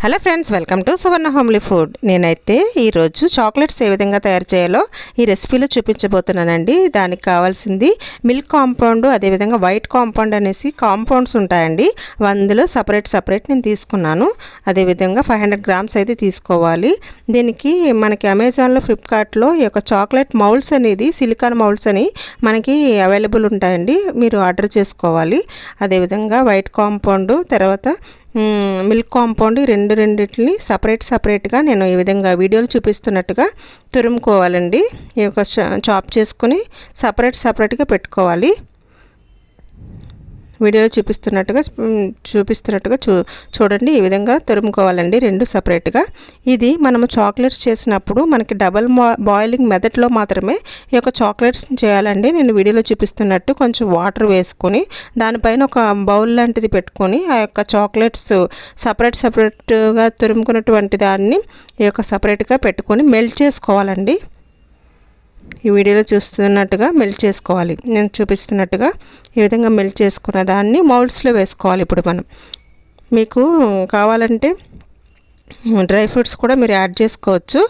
Hello friends, welcome to Suvarna homely food. నేనైతే ఈరోజు chocolates ఏ విధంగా తయారు చేయాలో ఈ రెసిపీలో చూపించబోతున్నానండి. దానికి కావాల్సింది మిల్క్ కాంపౌండ్, అదేవిధంగా వైట్ కాంపౌండ్ అనేసి కాంపౌండ్స్ ఉంటాయండి. అందులో సపరేట్ నేను తీసుకున్నాను. అదేవిధంగా 500 గ్రామ్స్ అయితే తీసుకోవాలి. దీనికి మనకి అమెజాన్లో, ఫ్లిప్కార్ట్లో ఈ యొక్క చాక్లెట్ మౌల్డ్స్ అనేది సిలికాన్ మౌల్డ్స్ అని మనకి అవైలబుల్ ఉంటాయండి. మీరు ఆర్డర్ చేసుకోవాలి. అదేవిధంగా వైట్ కాంపౌండ్, తర్వాత మిల్క్ కాంపౌండ్ రెండింటిని సపరేట్గా నేను ఈ విధంగా వీడియోలు చూపిస్తున్నట్టుగా తురుముకోవాలండి. ఈ యొక్క చాప్ చేసుకుని సపరేట్గా పెట్టుకోవాలి. వీడియోలో చూపిస్తున్నట్టుగా చూడండి. ఈ విధంగా తురుముకోవాలండి, రెండు సపరేట్గా. ఇది మనము చాక్లెట్స్ చేసినప్పుడు మనకి డబల్ బాయిలింగ్ మెథడ్లో మాత్రమే ఈ యొక్క చాక్లెట్స్ చేయాలండి. నేను వీడియోలో చూపిస్తున్నట్టు కొంచెం వాటర్ వేసుకొని దానిపైన ఒక బౌల్ లాంటిది పెట్టుకొని ఆ యొక్క చాక్లెట్స్ సపరేట్గా తురుముకున్నటువంటి దాన్ని ఈ యొక్క సపరేట్గా పెట్టుకొని మెల్ట్ చేసుకోవాలండి. ఈ వీడియోలో చూస్తున్నట్టుగా మెల్ట్ చేసుకోవాలి. నేను చూపిస్తున్నట్టుగా ఈ విధంగా మెల్ట్ చేసుకున్న దాన్ని మౌల్డ్స్లో వేసుకోవాలి. ఇప్పుడు మనం మీకు కావాలంటే డ్రై ఫ్రూట్స్ కూడా మీరు యాడ్ చేసుకోవచ్చు.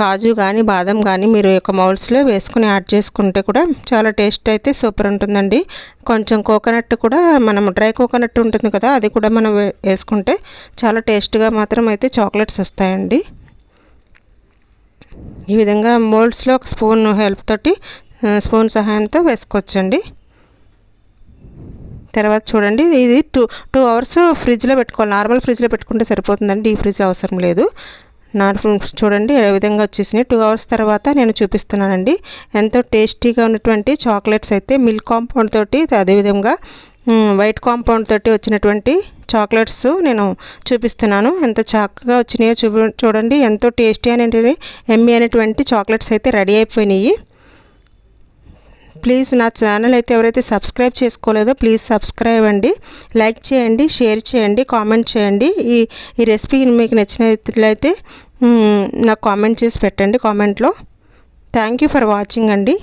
కాజు కానీ బాదం కానీ మీరు ఈ యొక్క మౌల్డ్స్లో వేసుకుని యాడ్ చేసుకుంటే కూడా చాలా టేస్ట్ అయితే సూపర్ ఉంటుందండి. కొంచెం కోకోనట్ కూడా, మనం డ్రై కోకోనట్ ఉంటుంది కదా, అది కూడా మనం వేసుకుంటే చాలా టేస్ట్గా మాత్రం అయితే చాక్లెట్స్ వస్తాయండి. ఈ విధంగా మోల్డ్స్లో ఒక స్పూన్ సహాయంతో వేసుకోవచ్చండి. తర్వాత చూడండి, ఇది టూ అవర్స్ ఫ్రిడ్జ్లో పెట్టుకోవాలి. నార్మల్ ఫ్రిడ్జ్లో పెట్టుకుంటే సరిపోతుందండి, డీప్ ఫ్రిడ్జ్ అవసరం లేదు. చూడండి ఏ విధంగా వచ్చేసినాయి. 2 అవర్స్ తర్వాత నేను చూపిస్తున్నానండి. ఎంతో టేస్టీగా ఉన్నటువంటి చాక్లెట్స్ అయితే మిల్క్ కాంపౌండ్ తోటి, అదేవిధంగా వైట్ కాంపౌండ్ తోటి వచ్చినటువంటి చాక్లెట్స్ నేను చూపిస్తున్నాను. ఎంత చక్కగా వచ్చినాయో చూడండి. ఎంతో టేస్టీ అనేటువంటి ఎమ్మీ అనేటువంటి చాక్లెట్స్ అయితే రెడీ అయిపోయినాయి. ప్లీజ్ నా ఛానల్ అయితే ఎవరైతే సబ్స్క్రైబ్ చేసుకోలేదో ప్లీజ్ సబ్స్క్రైబ్ అండి. లైక్ చేయండి, షేర్ చేయండి, కామెంట్ చేయండి. ఈ రెసిపీ మీకు నచ్చినట్లయితే నాకు కామెంట్ చేసి పెట్టండి కామెంట్లో. థ్యాంక్ యూ ఫర్ వాచింగ్ అండి.